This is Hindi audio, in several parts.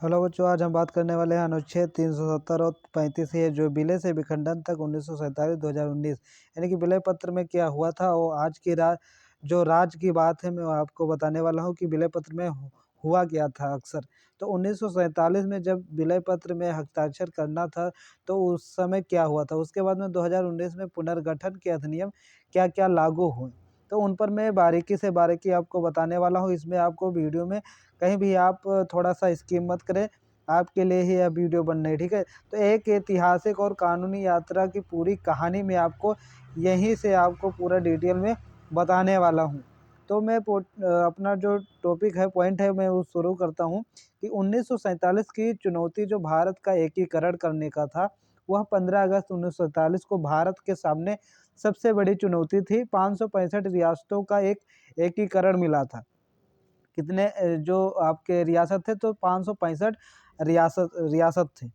हेलो बच्चों, आज हम बात करने वाले हैं अनुच्छेद 370 और 35 है जो विलय से विखंडन तक 1947-2019 यानी कि विलय पत्र में क्या हुआ था। और आज की जो राज्य की बात है मैं आपको बताने वाला हूँ कि विलय पत्र में हुआ क्या था। अक्सर तो 1947 में जब विलय पत्र में हस्ताक्षर करना था तो उस समय क्या हुआ था। उसके बाद में 2019 में पुनर्गठन के अधिनियम क्या क्या लागू हुए तो उन पर मैं बारीकी आपको बताने वाला हूँ। इसमें आपको वीडियो में कहीं भी आप थोड़ा सा स्किप मत करें, आपके लिए ही यह वीडियो बन रही है, ठीक है। तो एक ऐतिहासिक और कानूनी यात्रा की पूरी कहानी में आपको यहीं से आपको पूरा डिटेल में बताने वाला हूँ। तो मैं अपना जो टॉपिक है, पॉइंट है, मैं वो शुरू करता हूँ कि 1947 की चुनौती जो भारत का एकीकरण करने का था, वह 15 अगस्त 1947 को भारत के सामने सबसे बड़ी चुनौती थी। 565 रियासतों का एक एकीकरण मिला था। कितने जो आपके रियासत थे, तो 565 रियासत थे।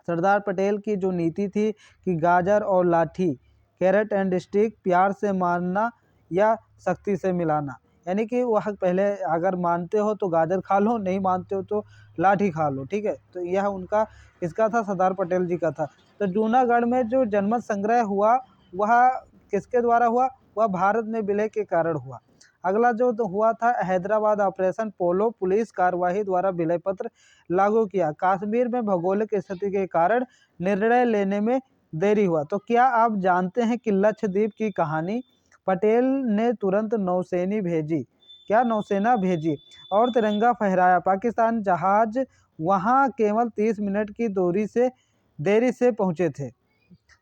सरदार पटेल की जो नीति थी कि गाजर और लाठी, कैरेट एंड स्टिक, प्यार से मारना या सख्ती से मिलाना, यानी कि वह पहले अगर मानते हो तो गाजर खा लो, नहीं मानते हो तो लाठी खा लो, ठीक है। तो यह उनका इसका था, सरदार पटेल जी का था। तो जूनागढ़ में जो जनमत संग्रह हुआ वह किसके द्वारा हुआ, वह भारत में विलय के कारण हुआ। अगला जो तो हुआ था हैदराबाद ऑपरेशन पोलो, पुलिस कार्यवाही द्वारा विलय पत्र लागू किया। कश्मीर में भौगोलिक स्थिति के कारण निर्णय लेने में देरी हुआ। तो क्या आप जानते हैं कि लक्षद्वीप की कहानी, पटेल ने तुरंत नौसेनी भेजी, क्या नौसेना भेजी और तिरंगा फहराया। पाकिस्तान जहाज वहां केवल 30 मिनट की देरी से पहुंचे थे।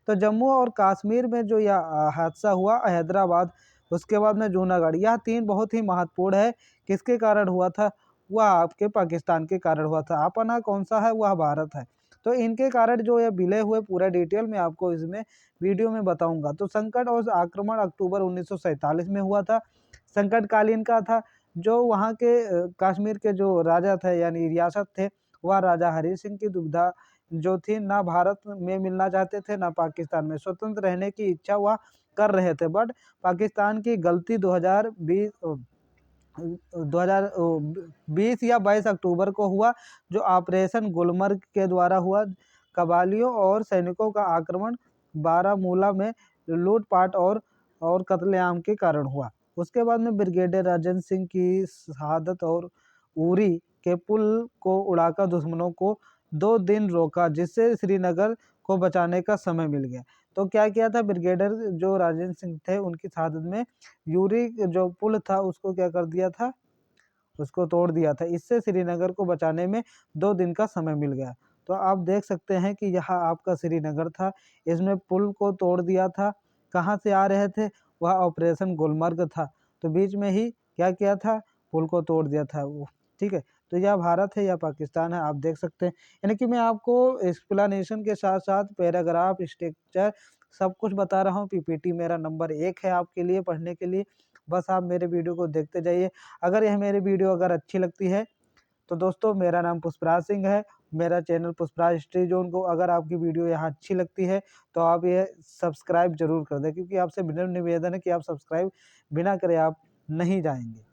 तो जम्मू और कश्मीर में जो यह हादसा हुआ हैदराबाद, उसके बाद में जूनागढ़, यह तीन बहुत ही महत्वपूर्ण है। किसके कारण हुआ था, वह आपके पाकिस्तान के कारण हुआ था। अपना कौन सा है, वह भारत है। तो इनके कारण जो ये विलय हुए पूरा डिटेल में आपको इसमें वीडियो में बताऊंगा। तो संकट और आक्रमण अक्टूबर 1947 में हुआ था। संकटकालीन का था। जो वहाँ के कश्मीर के जो राजा थे यानी रियासत थे, वह राजा हरि सिंह की दुविधा जो थी, ना भारत में मिलना चाहते थे ना पाकिस्तान में, स्वतंत्र रहने की इच्छा वह कर रहे थे। बट पाकिस्तान की गलती 2020 या 22 अक्टूबर को हुआ, जो ऑपरेशन गुलमर्ग के द्वारा हुआ। कबालियों और सैनिकों का आक्रमण बारामूला में लूटपाट और कत्लेआम के कारण हुआ। उसके बाद में ब्रिगेडियर राजेंद्र सिंह की शहादत और उरी के पुल को उड़ाकर दुश्मनों को 2 दिन रोका, जिससे श्रीनगर को बचाने का समय मिल गया। तो क्या किया था ब्रिगेडियर जो राजेंद्र सिंह थे, उनकी शहादत में यूरी जो पुल था उसको क्या कर दिया था, उसको तोड़ दिया था। इससे श्रीनगर को बचाने में 2 दिन का समय मिल गया। तो आप देख सकते हैं कि यह आपका श्रीनगर था, इसमें पुल को तोड़ दिया था। कहाँ से आ रहे थे, वह ऑपरेशन गुलमर्ग था, तो बीच में ही क्या किया था, पुल को तोड़ दिया था वो, ठीक है। तो यह भारत है या पाकिस्तान है, आप देख सकते हैं। यानी कि मैं आपको एक्सप्लेनेशन के साथ साथ पैराग्राफ, स्ट्रक्चर सब कुछ बता रहा हूँ। पीपीटी मेरा नंबर 1 है आपके लिए पढ़ने के लिए। बस आप मेरे वीडियो को देखते जाइए। अगर यह मेरी वीडियो अगर अच्छी लगती है तो दोस्तों, मेरा नाम पुष्पराज सिंह है, मेरा चैनल पुष्पराज हिस्ट्री जोन को अगर आपकी वीडियो यहाँ अच्छी लगती है तो आप ये सब्सक्राइब जरूर कर दें, क्योंकि आपसे विनम्र निवेदन है कि आप सब्सक्राइब बिना करे आप नहीं जाएंगे।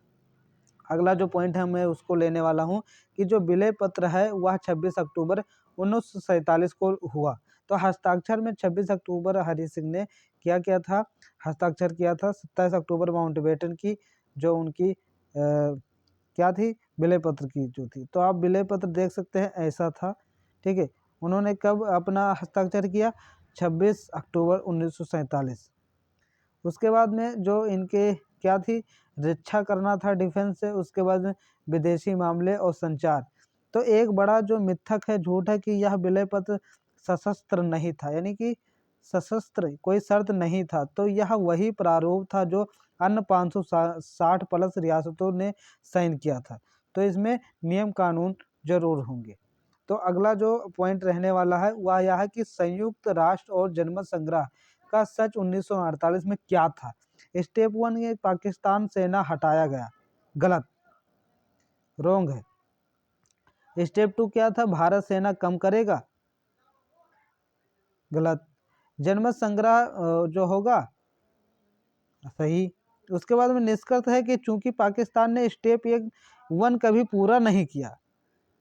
अगला जो पॉइंट है मैं उसको लेने वाला हूँ कि जो विलय पत्र है वह 26 अक्टूबर 1947 को हुआ। तो हस्ताक्षर में 26 अक्टूबर हरि सिंह ने क्या किया था, हस्ताक्षर किया था। 27 अक्टूबर माउंटबेटन की जो उनकी क्या थी, विलय पत्र की जो थी। तो आप विलय पत्र देख सकते हैं, ऐसा था, ठीक है। उन्होंने कब अपना हस्ताक्षर किया, 26 अक्टूबर 1947। उसके बाद में जो इनके क्या थी, रक्षा करना था डिफेंस से। उसके बाद में विदेशी मामले और संचार। तो एक बड़ा जो मिथक है, झूठ है कि यह विलय पत्र सशस्त्र नहीं था, यानी कि सशस्त्र कोई शर्त नहीं था। तो यह वही प्रारूप था जो अन्य 560 प्लस रियासतों ने साइन किया था। तो इसमें नियम कानून जरूर होंगे। तो अगला जो पॉइंट रहने वाला है वह यह है कि संयुक्त राष्ट्र और जनमत संग्रह का सच 1948 में क्या था। स्टेप 1 ये पाकिस्तान सेना हटाया गया, गलत, रोंग है। स्टेप 2 क्या था, भारत सेना कम करेगा, गलत। जनमत संग्रह जो होगा, सही। उसके बाद में निष्कर्ष है कि चूंकि पाकिस्तान ने स्टेप 1 कभी पूरा नहीं किया,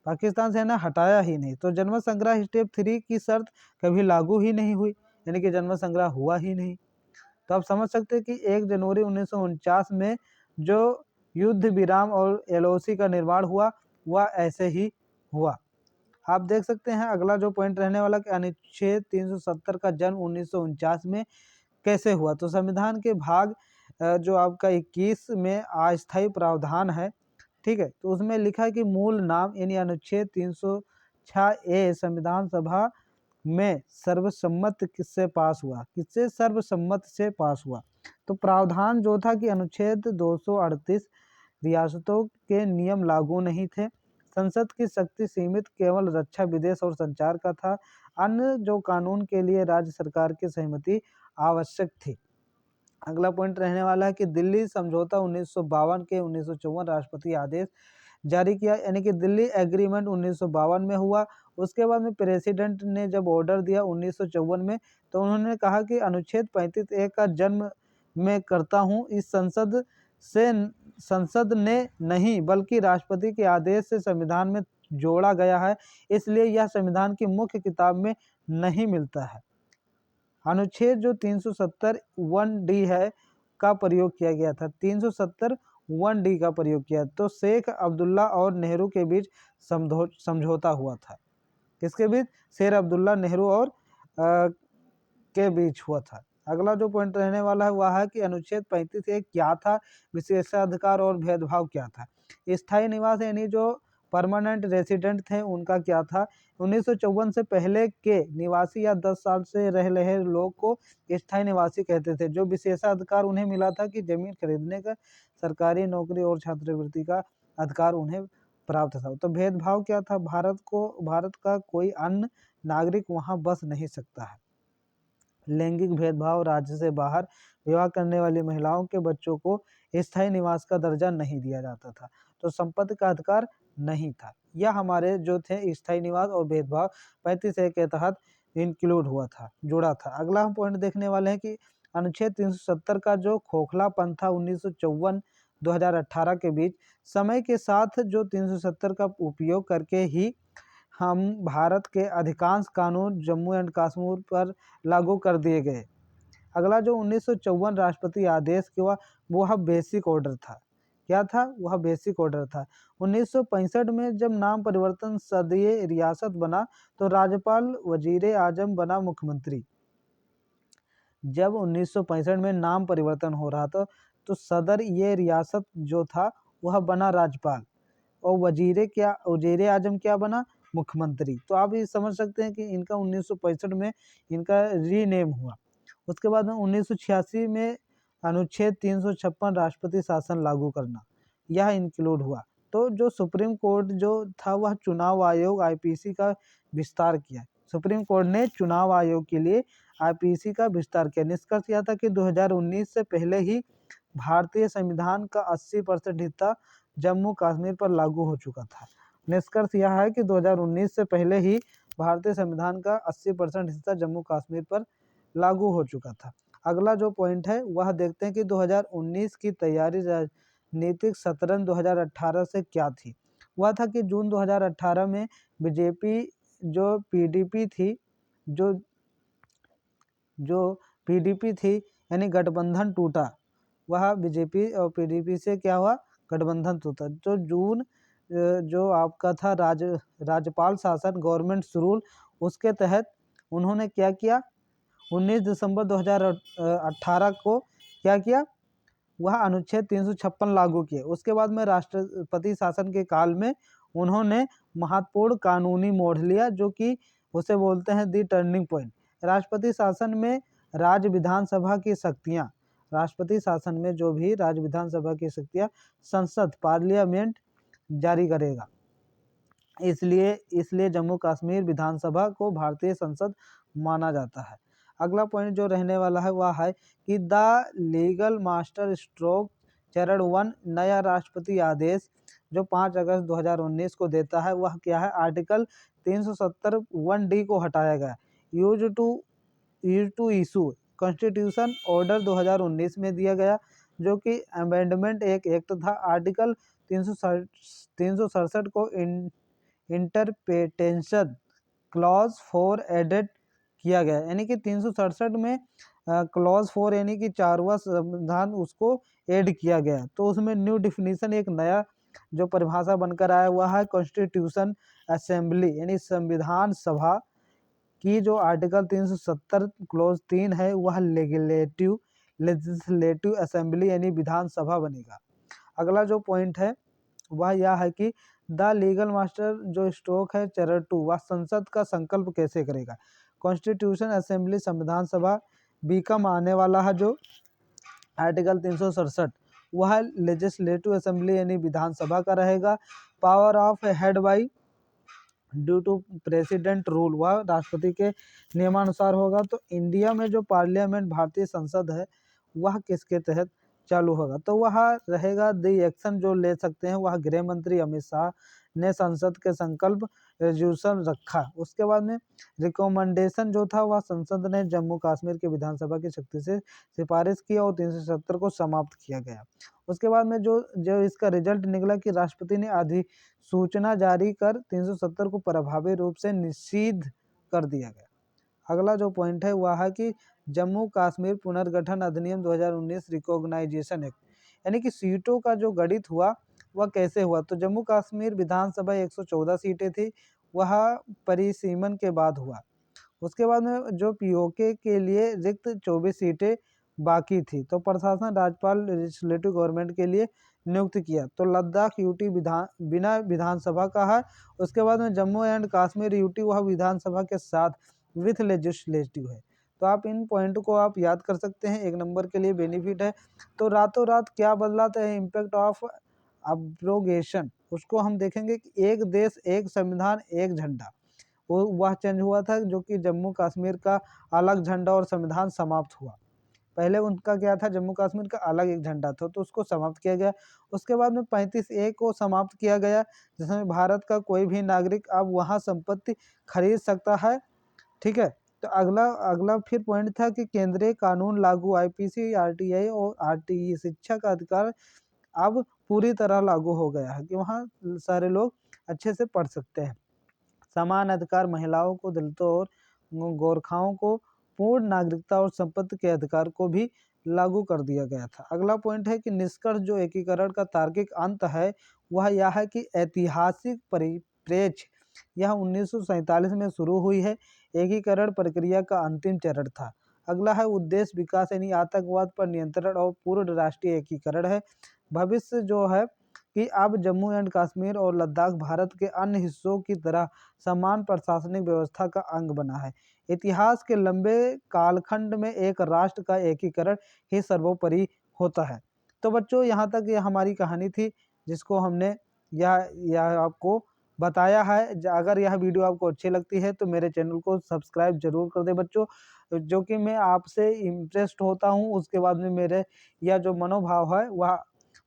पाकिस्तान से हटाया ही नहीं। तो जनमत संग्रह स्टेप 3 की शर्त कभी लागू ही नहीं हुई, यानी कि जनमत संग्रह हुआ ही नहीं। तो आप समझ सकते हैं कि 1 जनवरी 1949 में जो युद्ध विराम और एलओसी का निर्माण हुआ वह ऐसे ही हुआ। आप देख सकते हैं अगला जो पॉइंट रहने वाला कि अनुच्छेद 370 का जन्म 1949 में कैसे हुआ। तो संविधान के भाग जो आपका 21 में अस्थायी प्रावधान है, ठीक है, तो उसमें लिखा है कि मूल नाम यानी अनुच्छेद 306A संविधान सभा में सर्वसम्मत किससे पास हुआ, किससे सर्वसम्मत से पास हुआ। तो प्रावधान जो था कि अनुच्छेद 238 रियासतों के नियम लागू नहीं थे, संसद की शक्ति सीमित केवल रक्षा, विदेश और संचार का था, अन्य जो कानून के लिए राज्य सरकार की सहमति आवश्यक थी। अगला पॉइंट रहने वाला है कि दिल्ली समझौता 1952 के 1954 राष्ट्रपति आदेश जारी किया, यानी कि दिल्ली एग्रीमेंट 1952 में हुआ। उसके बाद में प्रेसिडेंट ने जब ऑर्डर दिया 1954 में, तो उन्होंने कहा कि अनुच्छेद 35A का जन्म मैं करता हूं, इस संसद ने नहीं बल्कि राष्ट्रपति के आदेश से संविधान में जोड़ा गया है, इसलिए यह संविधान की मुख्य किताब में नहीं मिलता है। अनुच्छेद जो 370(1)D है का प्रयोग किया गया था, 370(1)D का प्रयोग किया, तो शेख अब्दुल्ला और नेहरू के बीच समझौता हुआ था। किसके बीच? शेख अब्दुल्ला, नेहरू और के बीच हुआ था। अगला जो पॉइंट रहने वाला है वह है कि अनुच्छेद 35A क्या था, विशेषाधिकार और भेदभाव क्या था। स्थायी निवास यानी जो परमानेंट रेसिडेंट थे उनका क्या था। 1954 से पहले के निवासी या 10 साल से रह रहे लोग को स्थायी निवासी कहते थे। जो विशेषाधिकार उन्हें मिला था कि जमीन खरीदने का, सरकारी नौकरी और छात्रवृत्ति का अधिकार उन्हें प्राप्त था। तो भेदभाव क्या था? भारत का कोई अन्य नागरिक वहां बस नहीं सकता है। लैंगिक भेदभाव, राज्य से बाहर विवाह करने वाली महिलाओं के बच्चों को स्थायी निवास का दर्जा नहीं दिया जाता था। तो संपत्ति का अधिकार नहीं था। यह हमारे जो थे स्थायी निवास और भेदभाव 35A के तहत इंक्लूड हुआ था, जुड़ा था। अगला हम पॉइंट देखने वाले हैं कि अनुच्छेद 370 का जो खोखलापन था 1954-2018 के बीच, समय के साथ जो 370 का उपयोग करके ही हम भारत के अधिकांश कानून जम्मू एंड कश्मीर पर लागू कर दिए गए। अगला जो 1954 राष्ट्रपति आदेश हुआ वह बेसिक ऑर्डर था। क्या था? वह बेसिक ऑर्डर था। 1965 में जब नाम परिवर्तन सदीय रियासत बना तो राज्यपाल वजीर आजम बना मुख्यमंत्री। जब 1965 में नाम परिवर्तन हो रहा था तो सदर ये रियासत जो था वह बना राज्यपाल और वजीर आजम क्या बना? मुख्यमंत्री। तो आप ये समझ सकते हैं कि इनका 1965 में इनका रीनेम हुआ। उसके बाद में 1986 में अनुच्छेद 356 राष्ट्रपति शासन लागू करना, यह इंक्लूड हुआ। तो जो सुप्रीम कोर्ट जो था वह चुनाव आयोग आईपीसी का विस्तार किया। सुप्रीम कोर्ट ने चुनाव आयोग के लिए आईपीसी का विस्तार किया। निष्कर्ष यह था कि 2019 से पहले ही भारतीय संविधान का 80% हिस्सा जम्मू कश्मीर पर लागू हो चुका था। निष्कर्ष यह है कि 2019 से पहले ही भारतीय संविधान का 80% हिस्सा जम्मू कश्मीर पर लागू हो चुका था। अगला जो पॉइंट है वह देखते हैं कि 2019 की तैयारी राजनीतिक शतरंज 2018 से क्या थी। वह था कि जून 2018 में बीजेपी जो पीडीपी थी, जो पीडीपी थी यानी गठबंधन टूटा, वह बीजेपी और पीडीपी से क्या हुआ? गठबंधन टूटा। जो जून जो आपका था राज्यपाल शासन गवर्नमेंट रूल, उसके तहत उन्होंने क्या किया? 19 दिसंबर 2018 को क्या किया? वह अनुच्छेद 356 लागू किए। उसके बाद में राष्ट्रपति शासन के काल में उन्होंने महत्वपूर्ण कानूनी मोड़ लिया, जो कि उसे बोलते हैं दी टर्निंग पॉइंट। राष्ट्रपति शासन में राज्य विधानसभा की शक्तियां, राष्ट्रपति शासन में जो भी राज्य विधानसभा की शक्तियां संसद पार्लियामेंट जारी करेगा। इसलिए जम्मू कश्मीर विधानसभा को भारतीय संसद माना जाता है। अगला पॉइंट जो रहने वाला है वह है कि द लीगल मास्टर स्ट्रोक चरण 1 नया राष्ट्रपति आदेश जो 5 अगस्त 2019 को देता है वह क्या है? आर्टिकल 370(1)D को हटाया गया। Use to issue constitution order 2019 में दिया गया, जो कि अमेंडमेंट एक एक्ट था। आर्टिकल 367 को इंटरप्रिटेशन क्लॉज 4 एडेड किया गया, यानी कि 367 में क्लॉज 4 यानी कि 4वां संविधान उसको ऐड किया गया। तो उसमें न्यू डिफिनीशन, एक नया जो परिभाषा बनकर आया हुआ है कॉन्स्टिट्यूशन असेंबली, यानी संविधान सभा की जो आर्टिकल 370 क्लॉज 3 है वह लेजिस्लेटिव असेंबली यानी विधानसभा बनेगा। अगला जो पॉइंट है वह यह है कि द लीगल मास्टर जो स्ट्रोक है चरण 2 वह संसद का संकल्प कैसे करेगा। कॉन्स्टिट्यूशन असेंबली संविधान सभा बीकम आने वाला है जो आर्टिकल 367 वह लेजिस्लेटिव असेंबली यानी विधानसभा का रहेगा। Power of head by due to president rule वह राष्ट्रपति के नियमानुसार होगा। तो इंडिया में जो पार्लियामेंट भारतीय संसद है वह किसके तहत चालू होगा, तो वह रहेगा द एक्शन जो ले सकते हैं वह गृह मंत्री अमित शाह ने संसद के संकल्प रेजोल्यूशन रखा। उसके बाद में रिकमेंडेशन जो था वह संसद ने जम्मू कश्मीर के विधानसभा की शक्ति से सिफारिश की और 370 को समाप्त किया गया। उसके बाद में जो इसका रिजल्ट निकला कि राष्ट्रपति ने अधिसूचना जारी कर 370 को प्रभावी रूप से निषिद्ध कर दिया गया। अगला जो पॉइंट है वह है कि जम्मू कश्मीर पुनर्गठन अधिनियम 2019 रिकॉग्नाइजेशन एक्ट, यानी कि सीटों का जो गठित हुआ वह कैसे हुआ। तो जम्मू कश्मीर विधानसभा 114 सीटें थी, वह परिसीमन के बाद हुआ। उसके बाद में जो पीओके के लिए रिक्त 24 सीटें बाकी थी, तो प्रशासन राज्यपाल लेजिस्लेटिव गवर्नमेंट के लिए नियुक्त किया। तो लद्दाख यूटी बिना विधानसभा का है। उसके बाद में जम्मू एंड कश्मीर यूटी वह विधानसभा के साथ विथ लेजिस्लेटिव है। तो आप इन पॉइंट को आप याद कर सकते हैं, 1 नंबर के लिए बेनिफिट है। तो रातों रात क्या बदला था, इम्पैक्ट ऑफ अब्रोगेशन, उसको हम देखेंगे कि एक देश एक संविधान एक झंडा वह चेंज हुआ था, जो कि जम्मू कश्मीर का अलग झंडा और संविधान समाप्त हुआ। पहले उनका क्या था, जम्मू कश्मीर का अलग एक झंडा था, तो उसको समाप्त किया गया। उसके बाद में 35A को समाप्त किया गया, जिसमें भारत का कोई भी नागरिक अब वहाँ संपत्ति खरीद सकता है। ठीक है, तो अगला फिर पॉइंट था कि केंद्रीय कानून लागू IPC RTI और RTE शिक्षा का अधिकार अब पूरी तरह लागू हो गया है कि वहाँ सारे लोग अच्छे से पढ़ सकते हैं। समान अधिकार महिलाओं को, दलितों और गोरखाओं को पूर्ण नागरिकता और संपत्ति के अधिकार को भी लागू कर दिया गया था। अगला पॉइंट है कि निष्कर्ष जो एकीकरण का तार्किक अंत है वह यह है कि ऐतिहासिक परिप्रेक्ष्य यह 1947 में शुरू हुई है। एकीकरण प्रक्रिया का अंतिम चरण था। अगला है उद्देश्य विकास यानी आतंकवाद पर नियंत्रण और पूर्ण राष्ट्रीय एकीकरण है। भविष्य जो है कि अब जम्मू एंड कश्मीर और लद्दाख भारत के अन्य हिस्सों की तरह समान प्रशासनिक व्यवस्था का अंग बना है। इतिहास के लंबे कालखंड में एक राष्ट्र का एकीकरण ही सर्वोपरि होता है। तो बच्चों यहाँ तक ये हमारी कहानी थी, जिसको हमने यह आपको बताया है। अगर यह वीडियो आपको अच्छी लगती है तो मेरे चैनल को सब्सक्राइब जरूर कर दे बच्चों, जो कि मैं आपसे इम्प्रेस्ड होता हूँ। उसके बाद में मेरे यह जो मनोभाव है वह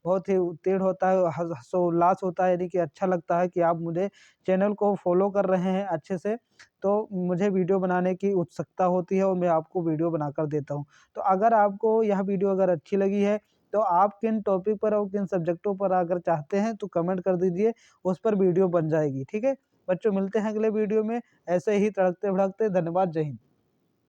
बहुत ही उत्तीर्ण होता है, हर्षोल्लास होता है, यानी कि अच्छा लगता है कि आप मुझे चैनल को फॉलो कर रहे हैं अच्छे से। तो मुझे वीडियो बनाने की उत्सुकता होती है और मैं आपको वीडियो बनाकर देता हूँ। तो अगर आपको यह वीडियो अगर अच्छी लगी है तो आप किन टॉपिक पर और किन सब्जेक्टों पर अगर चाहते हैं तो कमेंट कर दीजिए, उस पर वीडियो बन जाएगी। ठीक है बच्चों, मिलते हैं अगले वीडियो में ऐसे ही तड़कते भड़कते। धन्यवाद, जय हिंद।